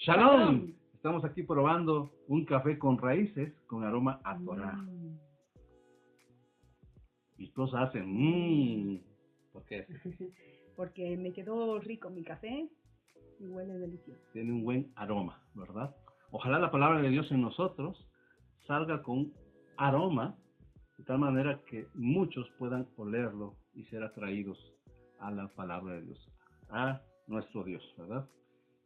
Shalom. Estamos aquí probando un café con raíces con aroma a Torah. Mi esposa hace ¿Por qué? Porque me quedó rico mi café y huele delicioso. Tiene un buen aroma, ¿verdad? Ojalá la palabra de Dios en nosotros salga con aroma, de tal manera que muchos puedan olerlo y ser atraídos a la palabra de Dios, a nuestro Dios, ¿verdad?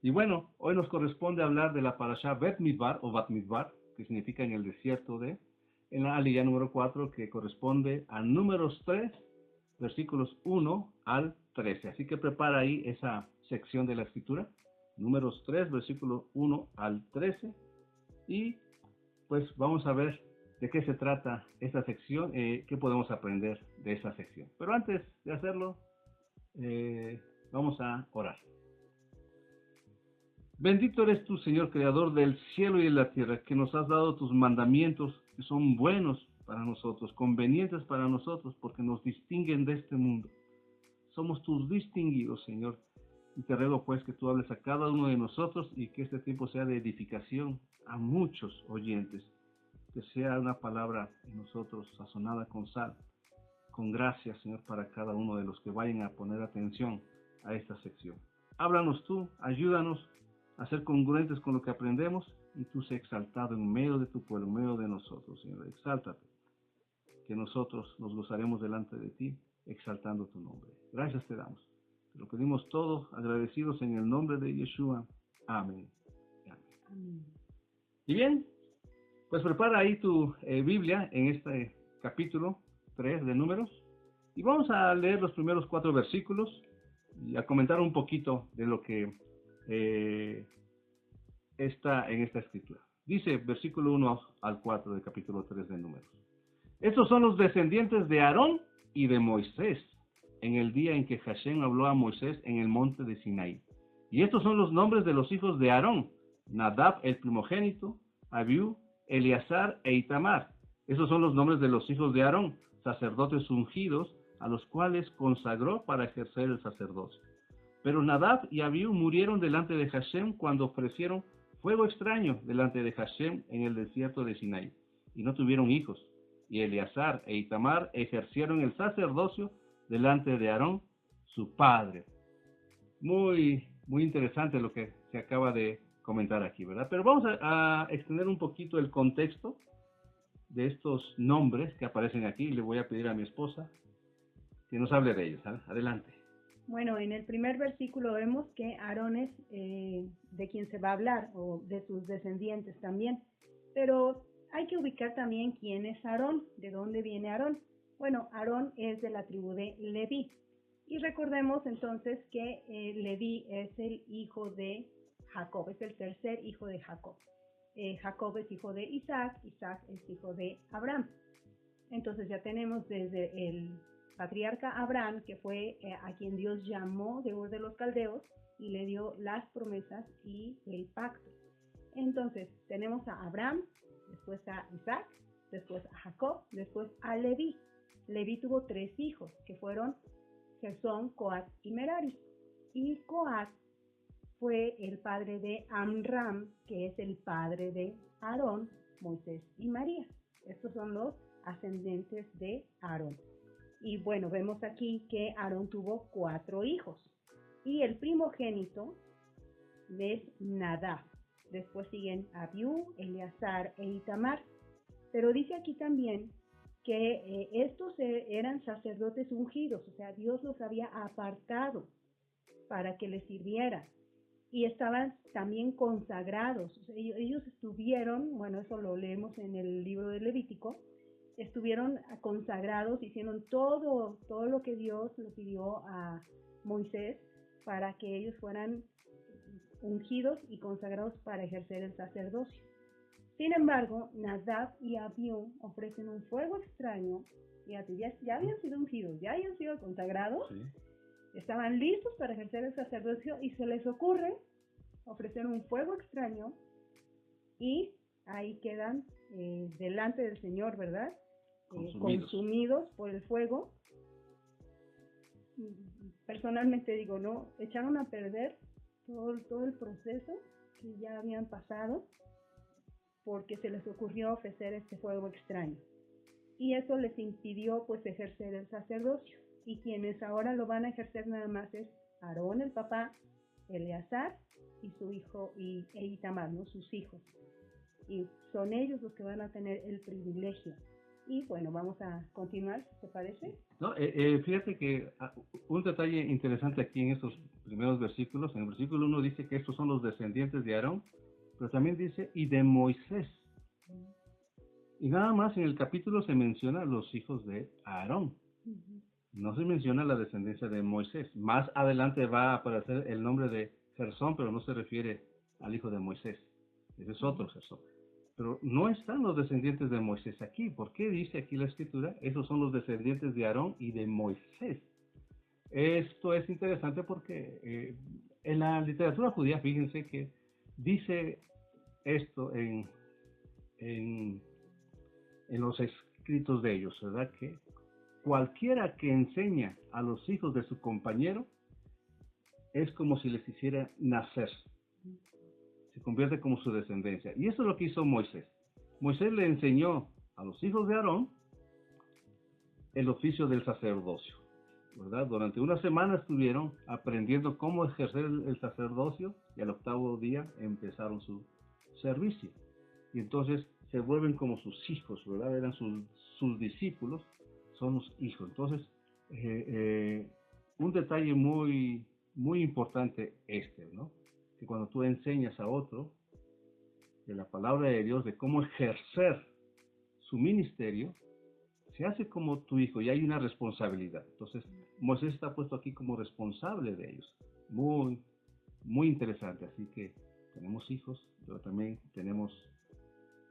Y bueno, hoy nos corresponde hablar de la parashá Bet Midbar o Bat Midbar, que significa en el desierto de, en la aliyá número 4, que corresponde a Números 3, versículos 1 al 13. Así que prepara ahí esa sección de la escritura, Números 3, versículo 1 al 13, y pues vamos a ver de qué se trata esta sección, qué podemos aprender de esa sección. Pero antes de hacerlo, vamos a orar. Bendito eres tú, Señor, creador del cielo y de la tierra, que nos has dado tus mandamientos, que son buenos para nosotros, convenientes para nosotros, porque nos distinguen de este mundo. Somos tus distinguidos, Señor, y te ruego pues que tú hables a cada uno de nosotros y que este tiempo sea de edificación a muchos oyentes, que sea una palabra en nosotros sazonada con sal, con gracia, Señor, para cada uno de los que vayan a poner atención a esta sección. Háblanos tú, ayúdanos a ser congruentes con lo que aprendemos y tú sé exaltado en medio de tu pueblo, en medio de nosotros, Señor. Exáltate, que nosotros nos gozaremos delante de ti, exaltando tu nombre. Gracias te damos. Te lo pedimos todo agradecidos en el nombre de Yeshua. Amén. Amén. Y bien, pues prepara ahí tu Biblia en este capítulo 3 de Números y vamos a leer los primeros 4 versículos y a comentar un poquito de lo que está en esta escritura. Dice versículo 1 al 4 del capítulo 3 de Números. Estos son los descendientes de Aarón y de Moisés en el día en que Hashem habló a Moisés en el monte de Sinaí. Y estos son los nombres de los hijos de Aarón: Nadab el primogénito, Abiú, Eleazar e Itamar. Esos son los nombres de los hijos de Aarón, sacerdotes ungidos, a los cuales consagró para ejercer el sacerdocio. Pero Nadab y Abiú murieron delante de Hashem cuando ofrecieron fuego extraño delante de Hashem en el desierto de Sinaí, y no tuvieron hijos. Y Eleazar e Itamar ejercieron el sacerdocio delante de Aarón, su padre. Muy interesante lo que se acaba de comentar aquí, ¿verdad? Pero vamos a extender un poquito el contexto de estos nombres que aparecen aquí. Le voy a pedir a mi esposa que nos hable de ellos. Adelante. Bueno, en el primer versículo vemos que Aarón es de quien se va a hablar, o de sus descendientes también. Pero hay que ubicar también quién es Aarón, de dónde viene Aarón. Bueno, Aarón es de la tribu de Leví. Y recordemos entonces que Leví es el hijo de Jacob, es el tercer hijo de Jacob. Jacob es hijo de Isaac, Isaac es hijo de Abraham. Entonces ya tenemos desde el patriarca Abraham, que fue a quien Dios llamó de Ur de los Caldeos y le dio las promesas y el pacto. Entonces tenemos a Abraham, después a Isaac, después a Jacob, después a Leví. Leví tuvo 3 hijos, que fueron Gersón, Coat y Merari. Y Coat fue el padre de Amram, que es el padre de Aarón, Moisés y María. Estos son los ascendentes de Aarón. Y bueno, vemos aquí que Aarón tuvo 4 hijos. Y el primogénito es Nadab. Después siguen Abiú, Eleazar e Itamar. Pero dice aquí también que estos eran sacerdotes ungidos, o sea, Dios los había apartado para que les sirvieran. Y estaban también consagrados. O sea, ellos estuvieron, bueno, eso lo leemos en el libro de Levítico, estuvieron consagrados, hicieron todo lo que Dios le pidió a Moisés para que ellos fueran ungidos y consagrados para ejercer el sacerdocio. Sin embargo, Nadab y Abiú ofrecen un fuego extraño. Fíjate, ya habían sido ungidos, ya habían sido consagrados, sí. Estaban listos para ejercer el sacerdocio y se les ocurre ofrecer un fuego extraño y ahí quedan delante del Señor, ¿verdad? Consumidos por el fuego. Personalmente digo, no, echaron a perder todo el proceso que ya habían pasado porque se les ocurrió ofrecer este fuego extraño. Y eso les impidió pues ejercer el sacerdocio. Y quienes ahora lo van a ejercer nada más es Aarón, el papá, Eleazar y su hijo e Itamar, ¿no? Sus hijos. Y son ellos los que van a tener el privilegio. Y bueno, vamos a continuar, ¿te parece? No, fíjate que un detalle interesante aquí en estos primeros versículos, en el versículo 1 dice que estos son los descendientes de Aarón, pero también dice y de Moisés. Y nada más en el capítulo se menciona los hijos de Aarón. No se menciona la descendencia de Moisés. Más adelante va a aparecer el nombre de Gersón, pero no se refiere al hijo de Moisés. Ese es otro Gersón. Pero no están los descendientes de Moisés aquí. ¿Por qué dice aquí la escritura? Esos son los descendientes de Aarón y de Moisés. Esto es interesante porque en la literatura judía, fíjense que dice esto en los escritos de ellos, ¿verdad? Que cualquiera que enseña a los hijos de su compañero es como si les hiciera nacer. Se convierte como su descendencia. Y eso es lo que hizo Moisés. Moisés le enseñó a los hijos de Aarón el oficio del sacerdocio, ¿verdad? Durante una semana estuvieron aprendiendo cómo ejercer el sacerdocio y al octavo día empezaron su servicio. Y entonces se vuelven como sus hijos, ¿verdad? Eran sus discípulos, son los hijos. Entonces, un detalle muy, muy importante ¿no? Que cuando tú enseñas a otro de la palabra de Dios, de cómo ejercer su ministerio, se hace como tu hijo y hay una responsabilidad. Entonces, Moisés está puesto aquí como responsable de ellos. Muy, muy interesante. Así que tenemos hijos, pero también tenemos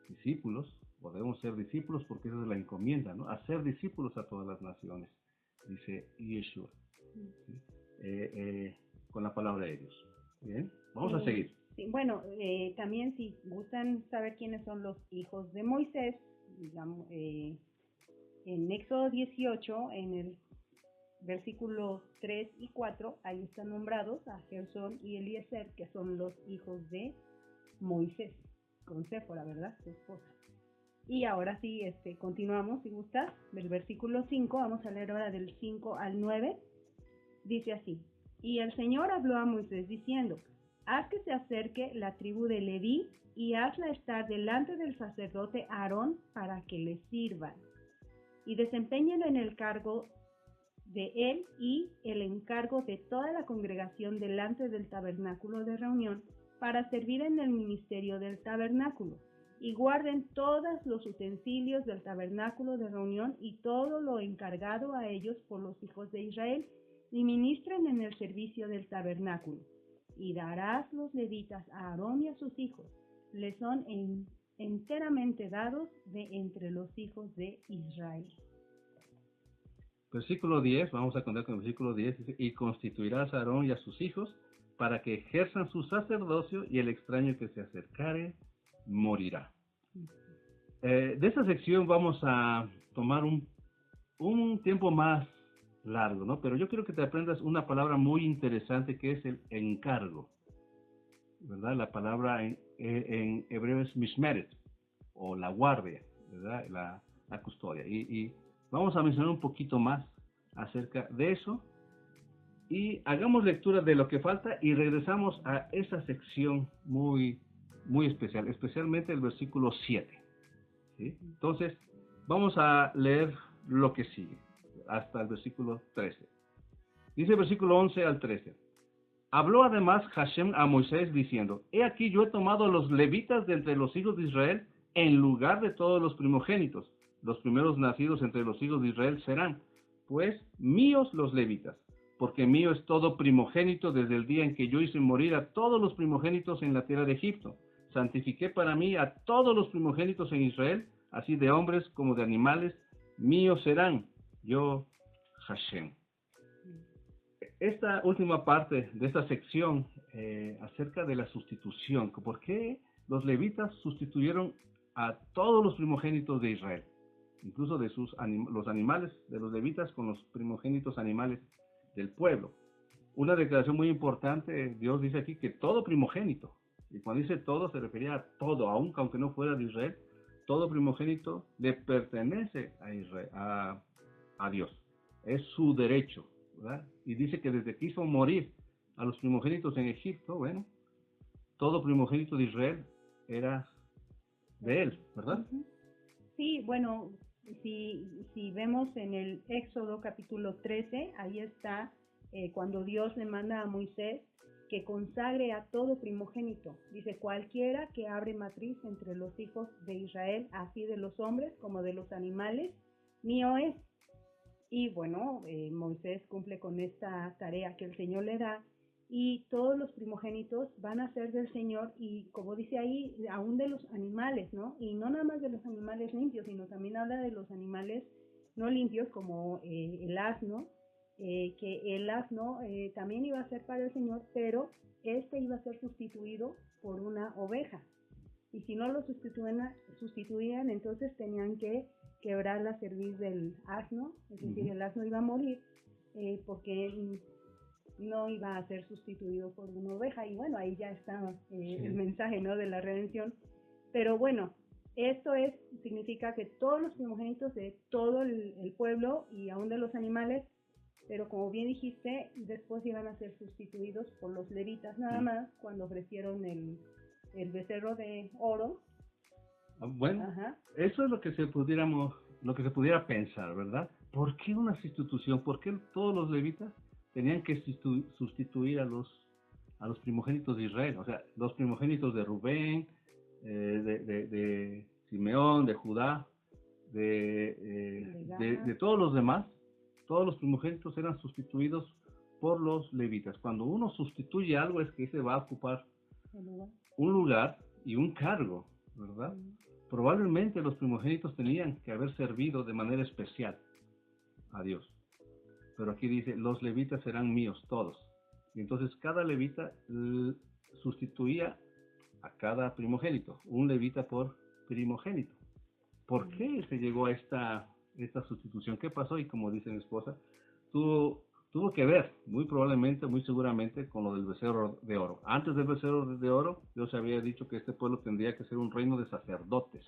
discípulos, o debemos ser discípulos porque esa es la encomienda, ¿no? Hacer discípulos a todas las naciones, dice Yeshua, ¿sí? Con la palabra de Dios. Bien, vamos a seguir. Sí, bueno, también si gustan saber quiénes son los hijos de Moisés, digamos, en Éxodo 18, en el versículos 3 y 4, ahí están nombrados a Gersón y Eliezer, que son los hijos de Moisés, con Séfora, ¿verdad? Su esposa. Y ahora sí, continuamos, si gustas, del versículo 5, vamos a leer ahora del 5 al 9, dice así: Y el Señor habló a Moisés diciendo: Haz que se acerque la tribu de Leví y hazla estar delante del sacerdote Aarón para que le sirvan. Y desempeñen en el cargo de él y el encargo de toda la congregación delante del tabernáculo de reunión para servir en el ministerio del tabernáculo. Y guarden todos los utensilios del tabernáculo de reunión y todo lo encargado a ellos por los hijos de Israel, y ministren en el servicio del tabernáculo. Y darás los levitas a Aarón y a sus hijos, les son enteramente dados de entre los hijos de Israel. Versículo 10, vamos a contar con el versículo 10, dice: Y constituirás a Aarón y a sus hijos para que ejerzan su sacerdocio, y el extraño que se acercare morirá. De esta sección vamos a tomar un tiempo más largo, ¿no? Pero yo quiero que te aprendas una palabra muy interesante que es el encargo, ¿verdad? La palabra en hebreo es mishmeret, o la guardia, ¿verdad? La custodia. Y vamos a mencionar un poquito más acerca de eso y hagamos lectura de lo que falta y regresamos a esa sección muy, muy especial, especialmente el versículo 7. ¿Sí? Entonces, vamos a leer lo que sigue hasta el versículo 13. Dice el versículo 11 al 13. Habló además Hashem a Moisés diciendo: He aquí yo he tomado a los levitas de entre los hijos de Israel en lugar de todos los primogénitos. Los primeros nacidos entre los hijos de Israel serán, pues, míos los levitas, porque mío es todo primogénito desde el día en que yo hice morir a todos los primogénitos en la tierra de Egipto. Santifiqué para mí a todos los primogénitos en Israel, así de hombres como de animales, míos serán, yo, Hashem. Esta última parte de esta sección acerca de la sustitución, ¿por qué los levitas sustituyeron a todos los primogénitos de Israel? Incluso de los animales de los levitas con los primogénitos animales del pueblo. Una declaración muy importante, Dios dice aquí que todo primogénito Y cuando dice todo, se refería a todo, aunque no fuera de Israel, todo primogénito le pertenece a Israel, a Dios. Es su derecho, ¿verdad? Y dice que desde que hizo morir a los primogénitos en Egipto, bueno, todo primogénito de Israel era de él, ¿verdad? Ujú. Sí, bueno, si vemos en el Éxodo capítulo 13, ahí está cuando Dios le manda a Moisés que consagre a todo primogénito. Dice, cualquiera que abre matriz entre los hijos de Israel, así de los hombres como de los animales, mío es. Y bueno, Moisés cumple con esta tarea que el Señor le da y todos los primogénitos van a ser del Señor y como dice ahí, aún de los animales, ¿no? Y no nada más de los animales limpios, sino también habla de los animales no limpios como el asno, que el asno también iba a ser para el Señor, pero este iba a ser sustituido por una oveja. Y si no lo sustituían, entonces tenían que quebrar la cerviz del asno, es decir, el asno iba a morir porque no iba a ser sustituido por una oveja. Y bueno, ahí ya está el mensaje, ¿no?, de la redención. Pero bueno, esto significa que todos los primogénitos de todo el pueblo y aún de los animales, pero como bien dijiste, después iban a ser sustituidos por los levitas nada más cuando ofrecieron el becerro de oro. Bueno, Ajá. eso es lo que se pudiera pensar, ¿verdad? ¿Por qué una sustitución? ¿Por qué todos los levitas tenían que sustituir a los primogénitos de Israel? O sea, los primogénitos de Rubén, de Simeón, de Judá, de todos los demás, todos los primogénitos eran sustituidos por los levitas. Cuando uno sustituye algo es que se va a ocupar un lugar y un cargo, ¿verdad? Probablemente los primogénitos tenían que haber servido de manera especial a Dios. Pero aquí dice, los levitas serán míos todos. Y entonces cada levita sustituía a cada primogénito, un levita por primogénito. ¿Por qué se llegó a esta sustitución? ¿Qué pasó? Y como dice mi esposa, tuvo que ver, muy probablemente, muy seguramente, con lo del becerro de oro. Antes del becerro de oro, Dios había dicho que este pueblo tendría que ser un reino de sacerdotes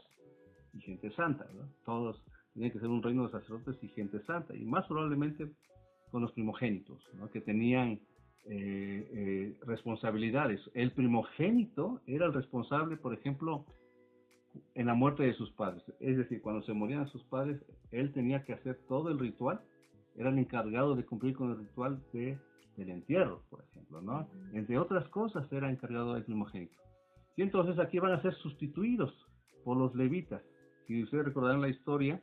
y gente santa, ¿no? Todos tenían que ser un reino de sacerdotes y gente santa. Y más probablemente con los primogénitos, ¿no?, que tenían responsabilidades. El primogénito era el responsable, por ejemplo, en la muerte de sus padres. Es decir, cuando se morían sus padres, él tenía que hacer todo el ritual. Era el encargado de cumplir con el ritual del entierro, por ejemplo, ¿no? Entre otras cosas, era encargado del primogénito. Y entonces aquí van a ser sustituidos por los levitas. Si ustedes recordarán la historia,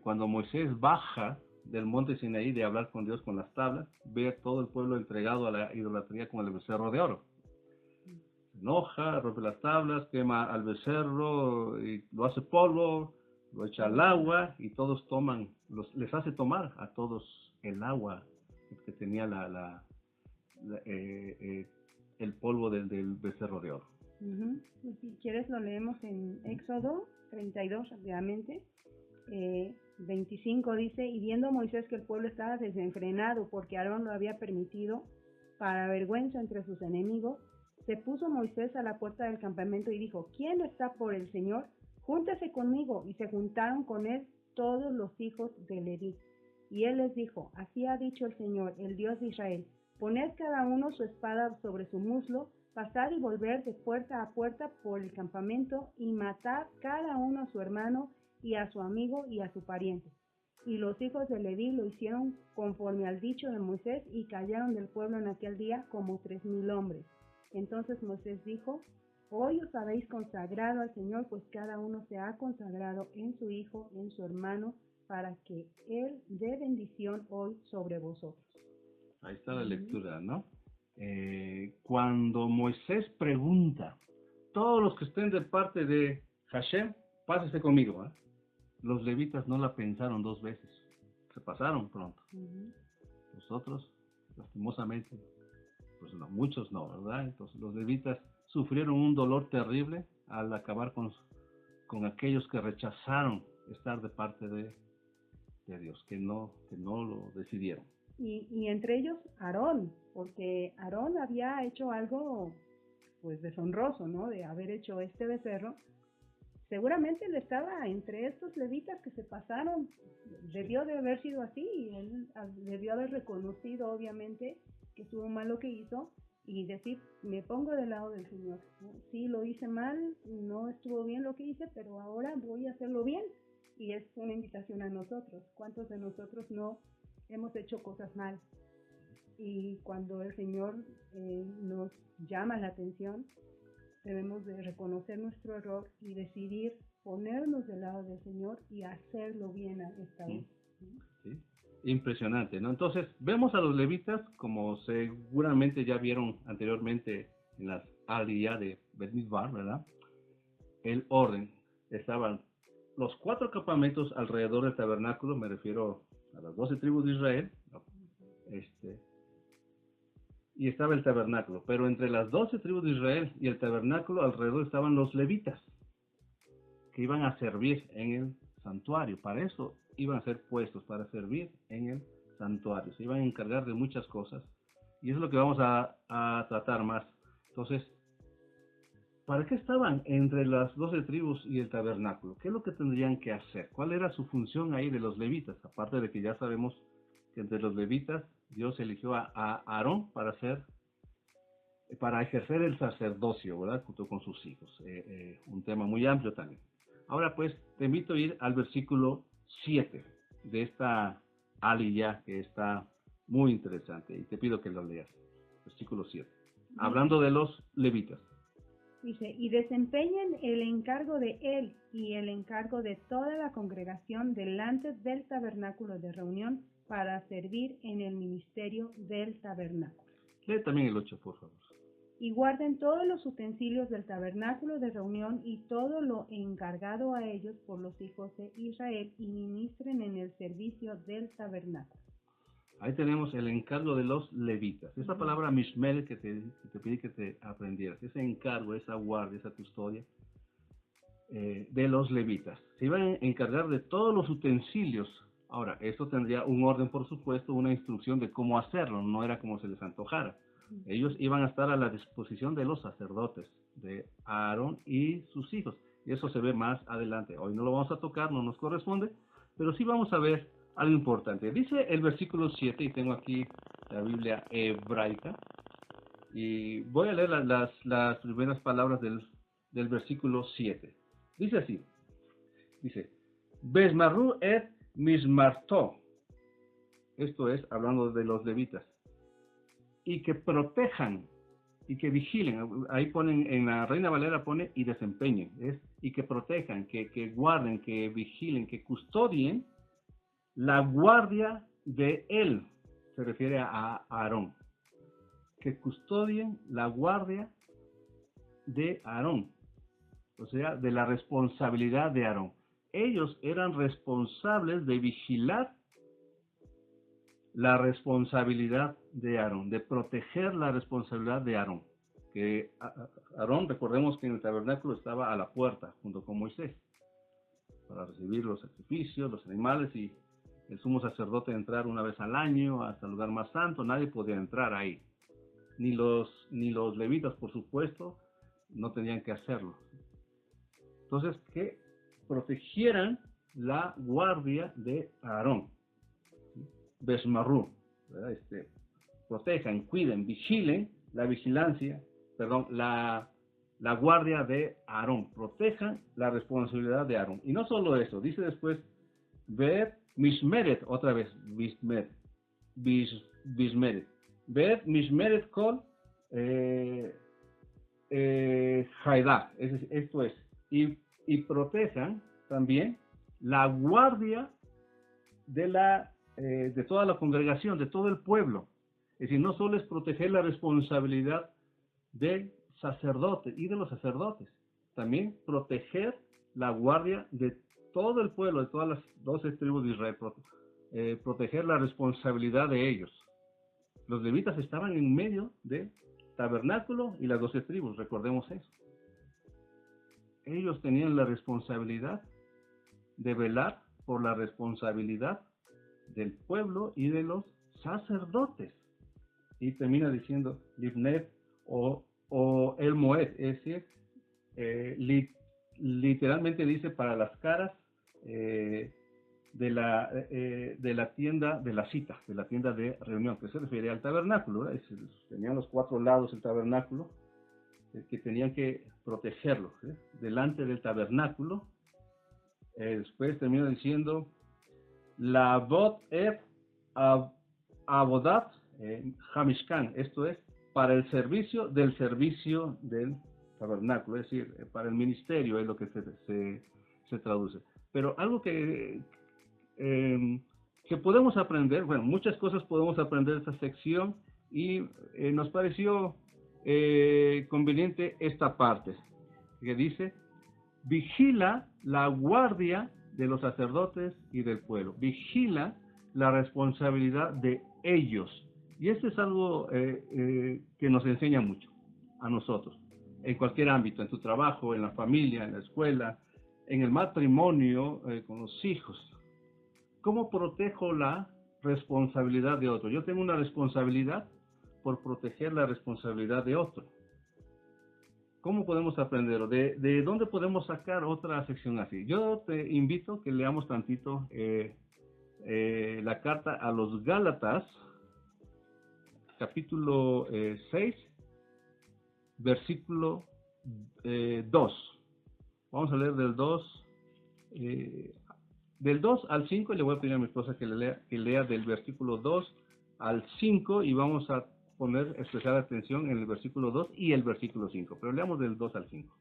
cuando Moisés baja del monte Sinaí de hablar con Dios con las tablas, ve a todo el pueblo entregado a la idolatría con el becerro de oro. Se enoja, rompe las tablas, quema al becerro, y lo hace polvo, lo echa al agua y todos les hace tomar a todos el agua que tenía el polvo del becerro de oro. Si quieres lo leemos en Éxodo 32 rápidamente. 25 dice, y viendo Moisés que el pueblo estaba desenfrenado porque Aarón lo había permitido para vergüenza entre sus enemigos, se puso Moisés a la puerta del campamento y dijo, ¿quién está por el Señor? Júntese conmigo. Y se juntaron con él todos los hijos de Leví. Y él les dijo, así ha dicho el Señor, el Dios de Israel, poned cada uno su espada sobre su muslo, pasad y volver de puerta a puerta por el campamento y matad cada uno a su hermano y a su amigo y a su pariente. Y los hijos de Leví lo hicieron conforme al dicho de Moisés y callaron del pueblo en aquel día como 3,000 hombres. Entonces Moisés dijo, hoy os habéis consagrado al Señor, pues cada uno se ha consagrado en su hijo, en su hermano, para que Él dé bendición hoy sobre vosotros. Ahí está la lectura, ¿no? Cuando Moisés pregunta, todos los que estén de parte de Hashem, pásese conmigo, ¿eh? Los levitas no la pensaron 2 veces, se pasaron pronto. Los otros, lastimosamente, pues no, muchos no, ¿verdad? Entonces los levitas sufrieron un dolor terrible al acabar con aquellos que rechazaron estar de parte de Dios, que no lo decidieron. Y entre ellos Aarón, porque Aarón había hecho algo pues deshonroso, ¿no? De haber hecho este becerro. Seguramente él estaba entre estos levitas que se pasaron, debió de haber sido así, y él debió haber reconocido obviamente que estuvo mal lo que hizo y decir, me pongo del lado del Señor, ¿no? Sí, lo hice mal, no estuvo bien lo que hice, pero ahora voy a hacerlo bien, y es una invitación a nosotros. ¿Cuántos de nosotros no hemos hecho cosas mal? Y cuando el Señor nos llama la atención, debemos de reconocer nuestro error y decidir ponernos del lado del Señor y hacerlo bien a esta vez. Sí. Impresionante, ¿no? Entonces, vemos a los levitas, como seguramente ya vieron anteriormente en las aliyah de Bet Midbar, ¿verdad? El orden. Estaban los 4 campamentos alrededor del tabernáculo, me refiero a las 12 tribus de Israel, y estaba el tabernáculo, pero entre las 12 tribus de Israel y el tabernáculo alrededor estaban los levitas, que iban a servir en el santuario. Para eso iban a ser puestos, para servir en el santuario. Se iban a encargar de muchas cosas, y eso es lo que vamos a tratar más. Entonces, ¿para qué estaban entre las 12 tribus y el tabernáculo? ¿Qué es lo que tendrían que hacer? ¿Cuál era su función ahí de los levitas? Aparte de que ya sabemos que entre los levitas Dios eligió a Aarón para ejercer el sacerdocio, ¿verdad? Junto con sus hijos. Un tema muy amplio también. Ahora pues, te invito a ir al versículo 7 de esta aliyah, que está muy interesante, y te pido que lo leas. Versículo 7. Hablando de los levitas. Dice, y desempeñen el encargo de él y el encargo de toda la congregación delante del tabernáculo de reunión para servir en el ministerio del tabernáculo. Lee también el 8, por favor. Y guarden todos los utensilios del tabernáculo de reunión y todo lo encargado a ellos por los hijos de Israel y ministren en el servicio del tabernáculo. Ahí tenemos el encargo de los levitas. Esa palabra mishmer que te pedí que te aprendieras, ese encargo, esa guardia, esa custodia de los levitas. Se iban a encargar de todos los utensilios. Ahora, esto tendría un orden, por supuesto, una instrucción de cómo hacerlo, no era como se les antojara. Ellos iban a estar a la disposición de los sacerdotes, de Aarón y sus hijos. Y eso se ve más adelante. Hoy no lo vamos a tocar, no nos corresponde, pero sí vamos a ver algo importante. Dice el versículo 7, y tengo aquí la Biblia hebraica, y voy a leer las primeras palabras del versículo 7. Dice así, dice, Besmarru et mismarto, esto es, hablando de los levitas, y que protejan, y que vigilen, ahí ponen, en la Reina Valera pone, y desempeñen, y que protejan, que guarden, que vigilen, que custodien la guardia de él, se refiere a Aarón, que custodien la guardia de Aarón, o sea, de la responsabilidad de Aarón. Ellos eran responsables de vigilar la responsabilidad de Aarón, de proteger la responsabilidad de Aarón. Que Aarón, recordemos que en el tabernáculo estaba a la puerta, junto con Moisés, para recibir los sacrificios, los animales, y el sumo sacerdote entrar una vez al año hasta el lugar más santo. Nadie podía entrar ahí. Ni los levitas, por supuesto, no tenían que hacerlo. Entonces, que protegieran la guardia de Aarón. Besmarru, ¿verdad? Protejan, cuiden, vigilen la vigilancia, la guardia de Aarón. Protejan la responsabilidad de Aarón. Y no solo eso, dice después, ver mishmeret, otra vez, bismeret. Ver mishmeret kol haidá, esto es, y protejan también la guardia de toda la congregación, de todo el pueblo. Es decir, no solo es proteger la responsabilidad del sacerdote y de los sacerdotes, también proteger la guardia de todo el pueblo, de todas las 12 tribus de Israel, proteger la responsabilidad de ellos. Los levitas estaban en medio del tabernáculo y las 12 tribus, recordemos eso. Ellos tenían la responsabilidad de velar por la responsabilidad del pueblo y de los sacerdotes. Y termina diciendo, Livnet o o el Moed, es decir, literalmente dice para las caras de la tienda de la cita, de la tienda de reunión, que se refiere al tabernáculo, ¿verdad? Tenían los 4 lados el tabernáculo, que tenían que protegerlo, ¿sí? Delante del tabernáculo. Después termina diciendo la Avot Avodat Hamishkan, esto es para el servicio del tabernáculo, es decir, para el ministerio es lo que se traduce. Pero algo que podemos aprender, bueno, muchas cosas podemos aprender de esta sección y nos pareció conveniente esta parte que dice: vigila la guardia de los sacerdotes y del pueblo, vigila la responsabilidad de ellos. Y esto es algo que nos enseña mucho a nosotros, en cualquier ámbito, en tu trabajo, en la familia, en la escuela, en el matrimonio, con los hijos. ¿Cómo protejo la responsabilidad de otro? Yo tengo una responsabilidad por proteger la responsabilidad de otro. ¿Cómo podemos aprenderlo? ¿De dónde podemos sacar otra sección así? Yo te invito a que leamos tantito la carta a los Gálatas, capítulo 6, versículo 2. Vamos a leer del 2 al 5, y le voy a pedir a mi esposa que lea del versículo 2 al 5, y vamos a poner especial atención en el versículo 2 y el versículo 5, pero leamos del 2 al 5.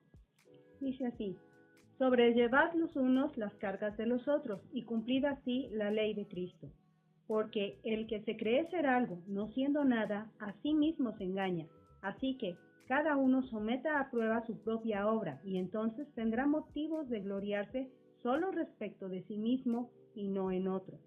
Dice así: sobrellevad los unos las cargas de los otros, y cumplid así la ley de Cristo. Porque el que se cree ser algo, no siendo nada, a sí mismo se engaña. Así que cada uno someta a prueba su propia obra, y entonces tendrá motivos de gloriarse solo respecto de sí mismo y no en otro,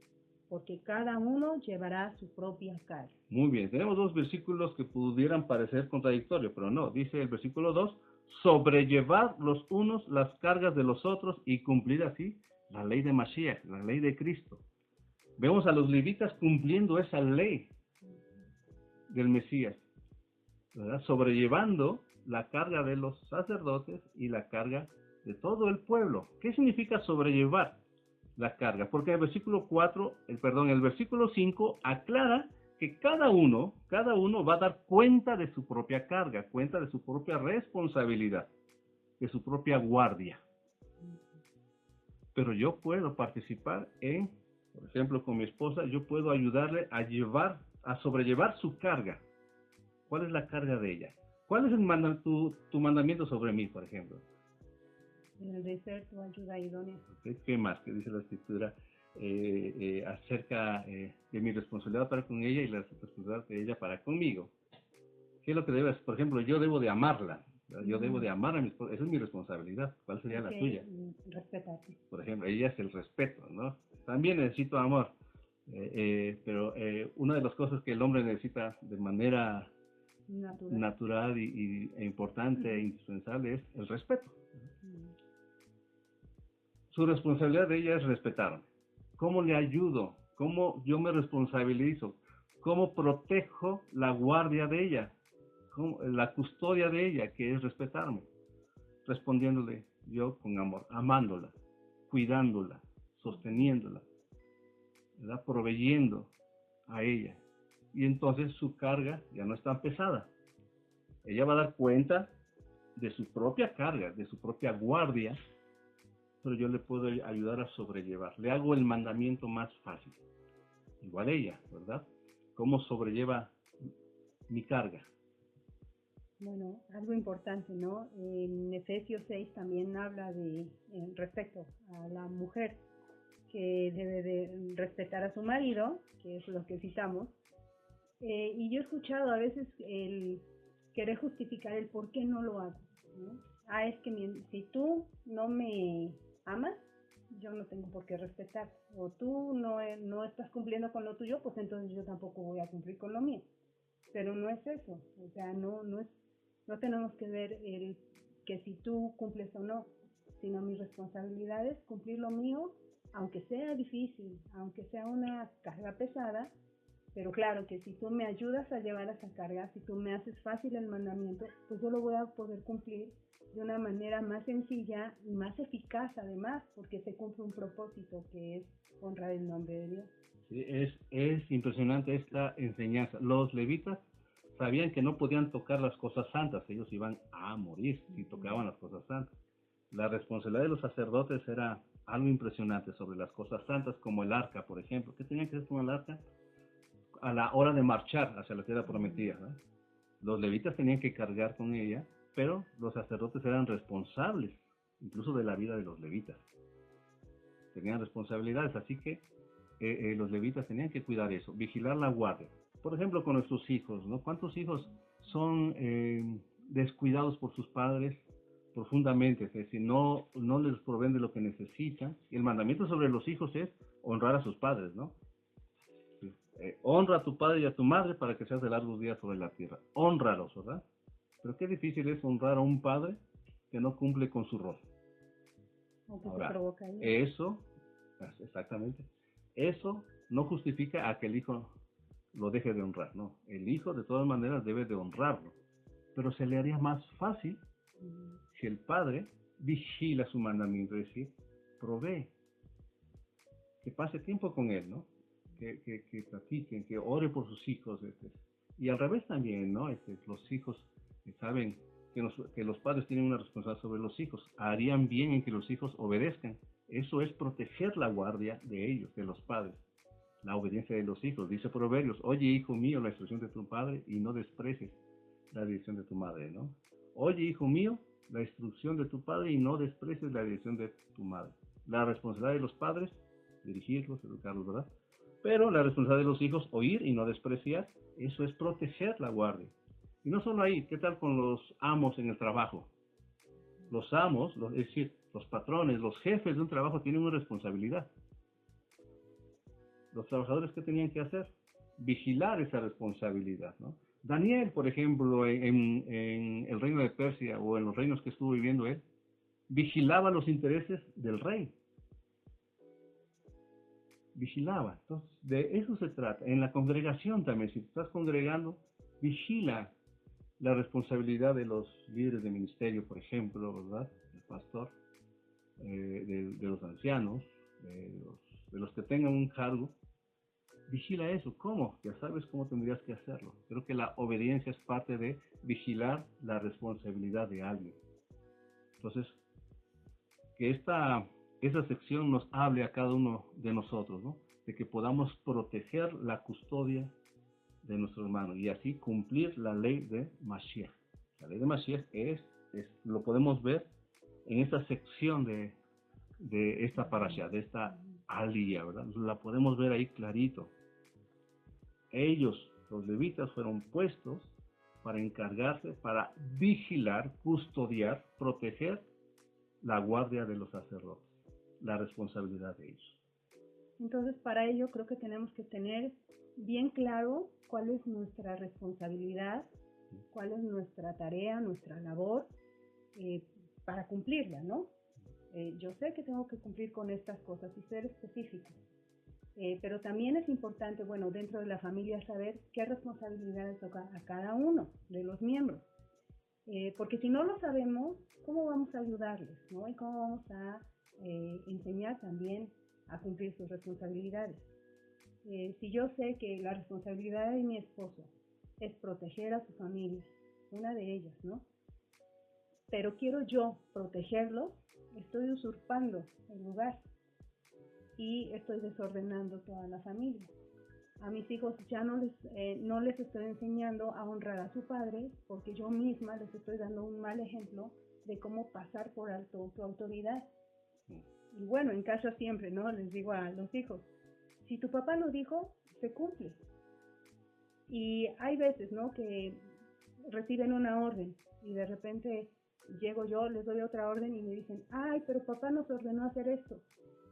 porque cada uno llevará su propia carga. Muy bien, tenemos dos versículos que pudieran parecer contradictorios, pero no. Dice el versículo 2, sobrellevar los unos las cargas de los otros y cumplir así la ley de Mashiach, la ley de Cristo. Vemos a los levitas cumpliendo esa ley del Mesías, ¿verdad? Sobrellevando la carga de los sacerdotes y la carga de todo el pueblo. ¿Qué significa sobrellevar la carga? Porque el versículo 5 aclara que cada uno va a dar cuenta de su propia carga, cuenta de su propia responsabilidad, de su propia guardia. Pero yo puedo participar por ejemplo, con mi esposa, yo puedo ayudarle a sobrellevar su carga. ¿Cuál es la carga de ella? ¿Cuál es tu mandamiento sobre mí, por ejemplo? El de ser tu ayuda idónea. ¿Qué más? ¿Qué dice la Escritura acerca de mi responsabilidad para con ella y la responsabilidad de ella para conmigo? ¿Qué es lo que debe hacer? Por ejemplo, yo debo de amarla. Yo debo de amar a mi esposa. Esa es mi responsabilidad. ¿Cuál sería la tuya? Respetarte. Por ejemplo, ella es el respeto, ¿no? También necesito amor. Pero una de las cosas que el hombre necesita de manera natural e importante e indispensable es el respeto. Su responsabilidad de ella es respetarme. ¿Cómo le ayudo? ¿Cómo yo me responsabilizo? ¿Cómo protejo la guardia de ella? La custodia de ella, que es respetarme? Respondiéndole yo con amor, amándola, cuidándola, sosteniéndola, ¿verdad? Proveyendo a ella. Y entonces su carga ya no es tan pesada. Ella va a dar cuenta de su propia carga, de su propia guardia, pero yo le puedo ayudar a sobrellevar. Le hago el mandamiento más fácil. Igual ella, ¿verdad? ¿Cómo sobrelleva mi carga? Bueno, algo importante, ¿no? En Efesios 6 también habla de respecto a la mujer, que debe de respetar a su marido, que es lo que citamos. Y yo he escuchado a veces el querer justificar el por qué no lo hago, ¿no? Es que si tú no me amas, yo no tengo por qué respetar. O tú no estás cumpliendo con lo tuyo, pues entonces yo tampoco voy a cumplir con lo mío. Pero no es eso. O sea, no tenemos que ver el que si tú cumples o no, sino mi responsabilidad es cumplir lo mío, aunque sea difícil, aunque sea una carga pesada, Pero claro que si tú me ayudas a llevar esa carga, si tú me haces fácil el mandamiento, pues yo lo voy a poder cumplir de una manera más sencilla y más eficaz además, porque se cumple un propósito que es honrar el nombre de Dios. Sí, es impresionante esta enseñanza. Los levitas sabían que no podían tocar las cosas santas, ellos iban a morir si tocaban las cosas santas. La responsabilidad de los sacerdotes era algo impresionante sobre las cosas santas, como el arca, por ejemplo. ¿Qué tenían que hacer con el arca? A la hora de marchar hacia la tierra prometida, ¿no? Los levitas tenían que cargar con ella, pero los sacerdotes eran responsables, incluso de la vida de los levitas. Tenían responsabilidades, así que los levitas tenían que cuidar eso, vigilar la guardia. Por ejemplo, con nuestros hijos, ¿no? ¿Cuántos hijos son descuidados por sus padres profundamente? Es decir, no les proveen de lo que necesitan. Y el mandamiento sobre los hijos es honrar a sus padres, ¿no? Honra a tu padre y a tu madre para que seas de largos días sobre la tierra. Hónralos, ¿verdad? Pero qué difícil es honrar a un padre que no cumple con su rol. O que Ahora, se provoca ahí. eso, exactamente, eso no justifica a que el hijo lo deje de honrar, no. El hijo de todas maneras debe de honrarlo, pero se le haría más fácil si el padre vigila su mandamiento, es decir, provee, que pase tiempo con él, ¿no? Que platiquen, que ore por sus hijos, y al revés también, ¿no? Los hijos saben que los padres tienen una responsabilidad sobre los hijos, harían bien en que los hijos obedezcan. Eso es proteger la guardia de ellos, de los padres, la obediencia de los hijos. Dice Proverbios, oye hijo mío la instrucción de tu padre y no desprecies la dirección de tu madre, ¿no? Oye hijo mío la instrucción de tu padre y no desprecies la dirección de tu madre. La responsabilidad de los padres, dirigirlos, educarlos, ¿verdad? Pero la responsabilidad de los hijos, oír y no despreciar, eso es proteger la guardia. Y no solo ahí, ¿qué tal con los amos en el trabajo? Los amos, es decir, los patrones, los jefes de un trabajo tienen una responsabilidad. Los trabajadores, ¿qué tenían que hacer? Vigilar esa responsabilidad, ¿no? Daniel, por ejemplo, en el reino de Persia o en los reinos que estuvo viviendo él, vigilaba los intereses del rey. Vigilaba. Entonces, de eso se trata. En la congregación también, si estás congregando, vigila la responsabilidad de los líderes de ministerio, por ejemplo, ¿verdad? El pastor, de los ancianos, de los que tengan un cargo. Vigila eso. ¿Cómo? Ya sabes cómo tendrías que hacerlo. Creo que la obediencia es parte de vigilar la responsabilidad de alguien. Entonces, que esa sección nos hable a cada uno de nosotros, ¿no? De que podamos proteger la custodia de nuestro hermano y así cumplir la ley de Mashiach. La ley de Mashiach lo podemos ver en esta sección de esta parasha, de esta alía, ¿verdad? La podemos ver ahí clarito. Ellos, los levitas, fueron puestos para encargarse, para vigilar, custodiar, proteger la guardia de los sacerdotes, la responsabilidad de ellos. Entonces, para ello creo que tenemos que tener bien claro cuál es nuestra responsabilidad, cuál es nuestra tarea, nuestra labor para cumplirla, ¿no? Yo sé que tengo que cumplir con estas cosas y ser específico, pero también es importante, bueno, dentro de la familia saber qué responsabilidades toca a cada uno de los miembros, porque si no lo sabemos, ¿cómo vamos a ayudarles, ¿no? Y cómo vamos a enseñar también a cumplir sus responsabilidades. Si yo sé que la responsabilidad de mi esposo es proteger a su familia, una de ellas, ¿no? Pero quiero yo protegerlo, estoy usurpando el lugar y estoy desordenando toda la familia. A mis hijos ya no les estoy enseñando a honrar a su padre porque yo misma les estoy dando un mal ejemplo de cómo pasar por alto tu autoridad. Y bueno, en casa siempre, ¿no? Les digo a los hijos, si tu papá lo dijo, se cumple. Y hay veces, ¿no? Que reciben una orden y de repente llego yo, les doy otra orden y me dicen, ay, pero papá nos ordenó hacer esto.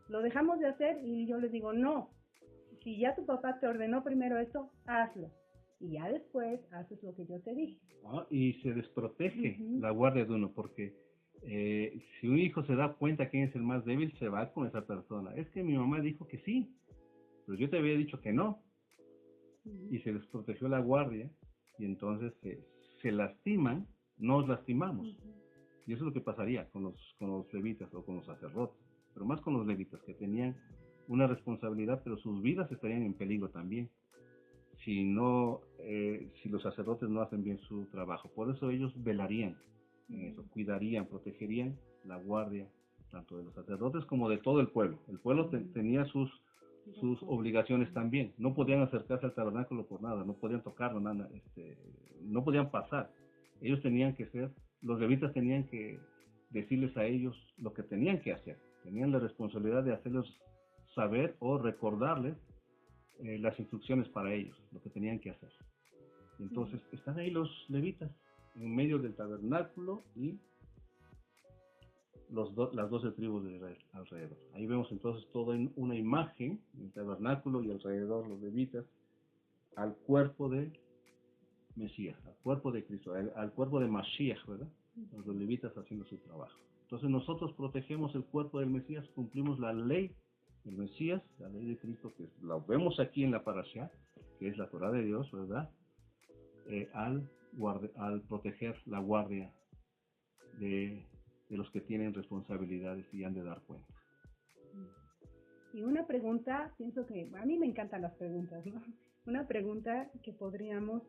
Lo dejamos de hacer y yo les digo, no, si ya tu papá te ordenó primero esto, hazlo. Y ya después haces lo que yo te dije. Y se desprotege la guardia de uno, porque si un hijo se da cuenta quién es el más débil, se va con esa persona. Es que mi mamá dijo que sí, pero yo te había dicho que no. y se les protegió la guardia, y entonces se lastiman, nos lastimamos. Y eso es lo que pasaría con los levitas o con los sacerdotes, pero más con los levitas, que tenían una responsabilidad, pero sus vidas estarían en peligro también si no, si los sacerdotes no hacen bien su trabajo. Por eso ellos velarían en eso, cuidarían, protegerían la guardia, tanto de los sacerdotes como de todo el pueblo. El pueblo tenía sus obligaciones también. No podían acercarse al tabernáculo por nada, no podían tocarlo, nada, no podían pasar. Ellos tenían que ser, los levitas tenían que decirles a ellos lo que tenían que hacer. Tenían la responsabilidad de hacerlos saber o recordarles las instrucciones para ellos, lo que tenían que hacer. Entonces están ahí los levitas en medio del tabernáculo y las 12 tribus de Israel alrededor. Ahí vemos entonces toda una imagen del tabernáculo y alrededor los levitas al cuerpo de Mesías, al cuerpo de Cristo, al cuerpo de Mashiach, ¿verdad? Los levitas haciendo su trabajo. Entonces nosotros protegemos el cuerpo del Mesías, cumplimos la ley del Mesías, la ley de Cristo, que la vemos aquí en la parashá, que es la Torah de Dios, ¿verdad? Al proteger la guardia de los que tienen responsabilidades y han de dar cuenta. Y una pregunta, pienso que a mí me encantan las preguntas, ¿no? Una pregunta que podríamos,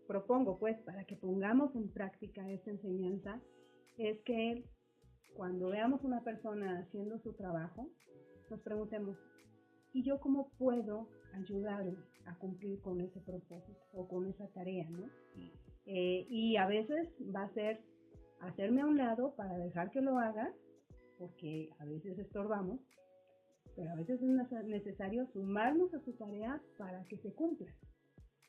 propongo pues, para que pongamos en práctica esta enseñanza, es que cuando veamos una persona haciendo su trabajo, nos preguntemos, ¿y yo cómo puedo ayudarle a cumplir con ese propósito o con esa tarea, ¿no? Y a veces va a ser hacerme a un lado para dejar que lo haga, porque a veces estorbamos, pero a veces es necesario sumarnos a su tarea para que se cumpla.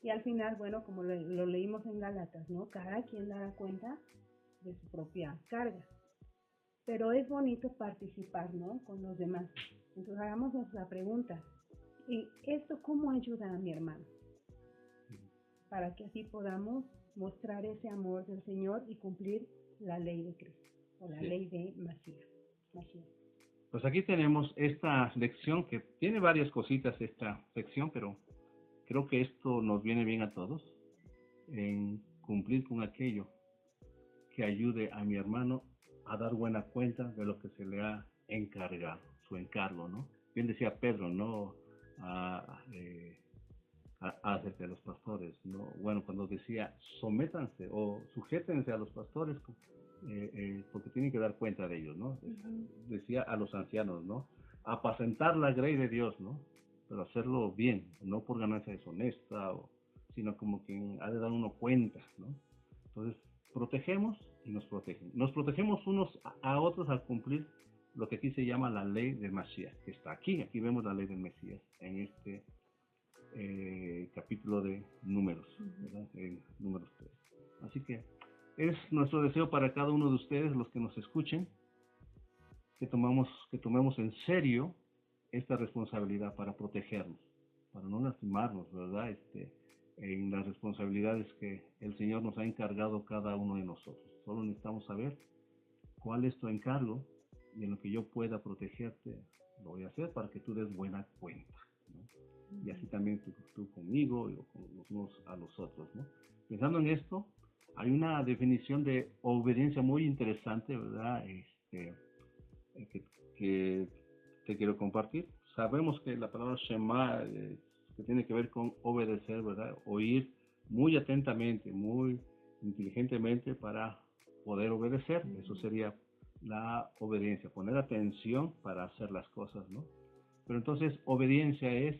Y al final, bueno, como lo leímos en Gálatas, ¿no? Cada quien dará cuenta de su propia carga. Pero es bonito participar, ¿no? Con los demás. Entonces hagámonos la pregunta, ¿y esto cómo ayuda a mi hermano? Para que así podamos mostrar ese amor del Señor y cumplir la ley de Cristo, o la ley de Mashiach. Pues aquí tenemos esta lección que tiene varias cositas esta sección, pero creo que esto nos viene bien a todos, en cumplir con aquello que ayude a mi hermano a dar buena cuenta de lo que se le ha encargado, su encargo, ¿no? Bien decía Pedro, ¿no? Acerca de los pastores, ¿no? Bueno, cuando decía sométanse o sujétense a los pastores, porque tienen que dar cuenta de ellos, ¿no? Decía a los ancianos, ¿no? Apacentar la grey de Dios, ¿no? Pero hacerlo bien, no por ganancia deshonesta, sino como quien ha de dar uno cuenta, ¿no? Entonces, protegemos y nos protegen. Nos protegemos unos a otros al cumplir lo que aquí se llama la ley del Mashiach, que está aquí. Aquí vemos la ley del Mesías en este capítulo de Números, ¿verdad? En Números 3. Así que es nuestro deseo para cada uno de ustedes, los que nos escuchen, que tomemos en serio esta responsabilidad para protegernos, para no lastimarnos, ¿verdad? En las responsabilidades que el Señor nos ha encargado cada uno de nosotros. Solo necesitamos saber cuál es tu encargo y en lo que yo pueda protegerte, lo voy a hacer para que tú des buena cuenta, ¿no? Y así también tú conmigo y con los unos a los otros, ¿no? Pensando en esto, hay una definición de obediencia muy interesante, ¿verdad? Que te quiero compartir. Sabemos que la palabra Shema, que tiene que ver con obedecer, ¿verdad? Oír muy atentamente, muy inteligentemente para poder obedecer. Eso sería la obediencia, poner atención para hacer las cosas, ¿no? Pero entonces obediencia es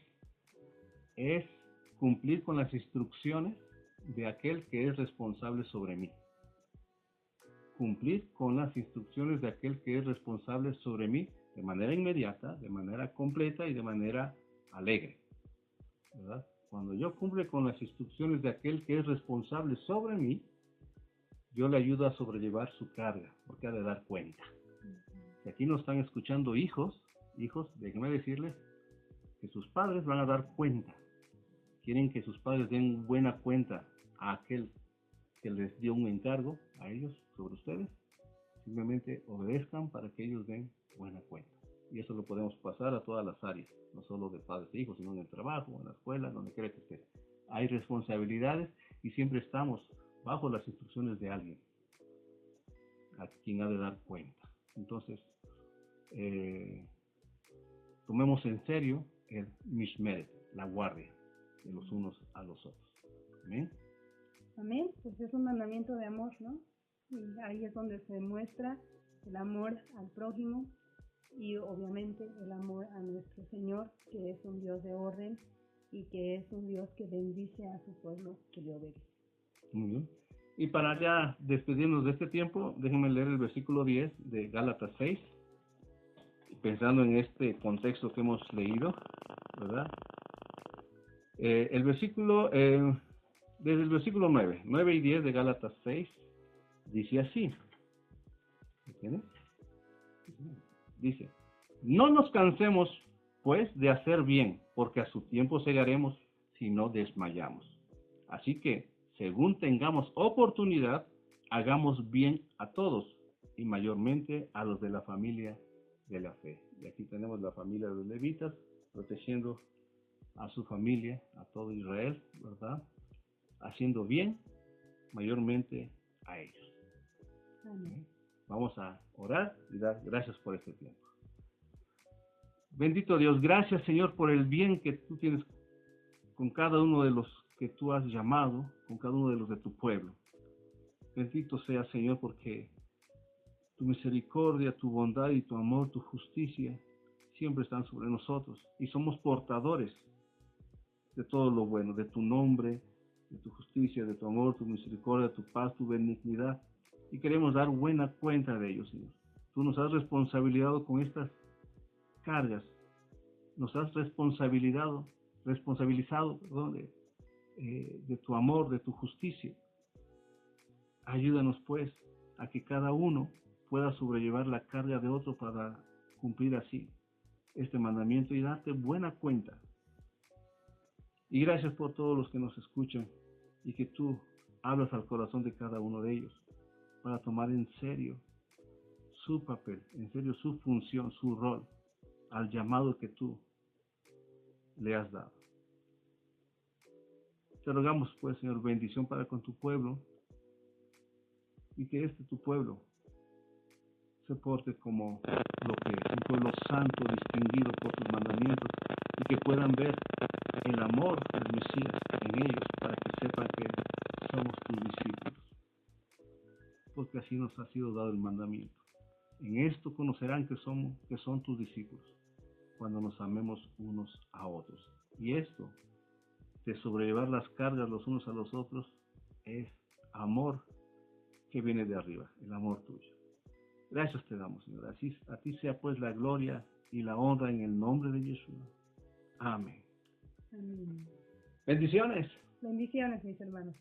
cumplir con las instrucciones de aquel que es responsable sobre mí. Cumplir con las instrucciones de aquel que es responsable sobre mí de manera inmediata, de manera completa y de manera alegre, ¿verdad? Cuando yo cumplo con las instrucciones de aquel que es responsable sobre mí, yo le ayudo a sobrellevar su carga, porque ha de dar cuenta. Si aquí nos están escuchando hijos, déjenme decirles que sus padres van a dar cuenta. Quieren que sus padres den buena cuenta a aquel que les dio un encargo a ellos sobre ustedes. Simplemente obedezcan para que ellos den buena cuenta. Y eso lo podemos pasar a todas las áreas, no solo de padres e hijos, sino en el trabajo, en la escuela, donde quiera que esté. Hay responsabilidades y siempre estamos bajo las instrucciones de alguien a quien ha de dar cuenta. Entonces, tomemos en serio el mishmeret, la guardia de los unos a los otros. ¿Amén? Amén, pues es un mandamiento de amor, ¿no? Y ahí es donde se muestra el amor al prójimo y obviamente el amor a nuestro Señor, que es un Dios de orden y que es un Dios que bendice a su pueblo que le obedece. Muy bien. Y para ya despedirnos de este tiempo, déjenme leer el versículo 10 de Gálatas 6, pensando en este contexto que hemos leído, ¿verdad? El versículo, desde el versículo 9 y 10 de Gálatas 6, dice así. ¿Entiendes? Dice, no nos cansemos, pues, de hacer bien, porque a su tiempo segaremos si no desmayamos. Así que, según tengamos oportunidad, hagamos bien a todos, y mayormente a los de la familia de la fe. Y aquí tenemos la familia de los levitas, protegiendo a su familia, a todo Israel, ¿verdad? Haciendo bien, mayormente a ellos. Amén. Vamos a orar y dar gracias por este tiempo. Bendito Dios, gracias Señor por el bien que tú tienes con cada uno de los que tú has llamado, con cada uno de los de tu pueblo. Bendito sea Señor porque tu misericordia, tu bondad y tu amor, tu justicia siempre están sobre nosotros y somos portadores de todo lo bueno, de tu nombre, de tu justicia, de tu amor, tu misericordia, tu paz, tu benignidad. Y queremos dar buena cuenta de ellos, Señor. Tú nos has responsabilizado con estas cargas. Nos has responsabilizado de tu amor, de tu justicia. Ayúdanos, pues, a que cada uno pueda sobrellevar la carga de otro para cumplir así este mandamiento y darte buena cuenta. Y gracias por todos los que nos escuchan y que tú hablas al corazón de cada uno de ellos para tomar en serio su papel, en serio su función, su rol, al llamado que tú le has dado. Te rogamos, pues, Señor, bendición para con tu pueblo y que tu pueblo se porte como lo que es, un pueblo santo, distinguido por tus mandamientos y que puedan ver el amor del Mesías en ellos para que sepan que somos tus discípulos, porque así nos ha sido dado el mandamiento. En esto conocerán que son tus discípulos, cuando nos amemos unos a otros. Y esto, de sobrellevar las cargas los unos a los otros, es amor que viene de arriba, el amor tuyo. Gracias te damos, Señor. Así, a ti sea pues la gloria y la honra en el nombre de Jesús. Amén. Amén. Bendiciones. Bendiciones, mis hermanos.